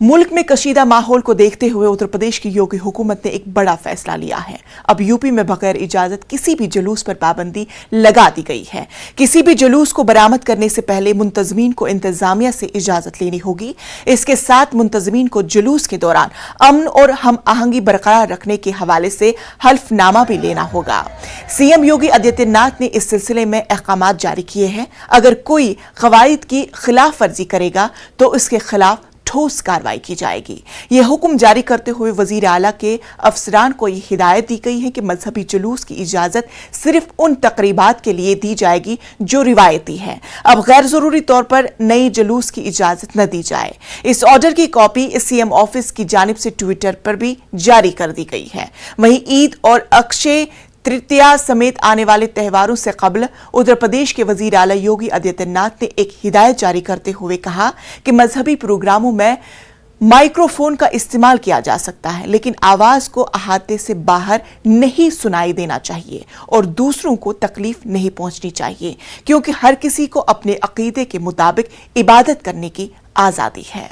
मुल्क में कशीदा माहौल को देखते हुए उत्तर प्रदेश की योगी हुकूमत ने एक बड़ा फैसला लिया है। अब यूपी में बगैर इजाजत किसी भी जुलूस पर पाबंदी लगा दी गई है। किसी भी जुलूस को बरामद करने से पहले मुंतजमीन को इंतजामिया से इजाजत लेनी होगी। इसके साथ मुंतजमीन को जुलूस के दौरान अमन और हम आहंगी बरकरार रखने के हवाले से हल्फनामा भी लेना होगा। सीएम योगी आदित्यनाथ ने इस सिलसिले में अहकामात जारी किए हैं। अगर कोई कवायद की खिलाफ वर्जी करेगा तो इसके खिलाफ ठोस कार्रवाई की जाएगी। यह हुक्म जारी करते हुए वजीर आला के अफसरान को यह हिदायत दी गई है कि मजहबी जुलूस की इजाजत सिर्फ उन तकरीबात के लिए दी जाएगी जो रिवायती है। अब गैर जरूरी तौर पर नई जुलूस की इजाजत न दी जाए। इस ऑर्डर की कॉपी सीएम ऑफिस की जानिब से ट्विटर पर भी जारी कर दी गई है। वहीं ईद और अक्षय तृतीया समेत आने वाले त्योहारों से कबल उत्तर प्रदेश के वजीर आला योगी आदित्यनाथ ने एक हिदायत जारी करते हुए कहा कि मजहबी प्रोग्रामों में माइक्रोफोन का इस्तेमाल किया जा सकता है, लेकिन आवाज को अहाते से बाहर नहीं सुनाई देना चाहिए और दूसरों को तकलीफ नहीं पहुंचनी चाहिए, क्योंकि हर किसी को अपने अकीदे के मुताबिक इबादत करने की आजादी है।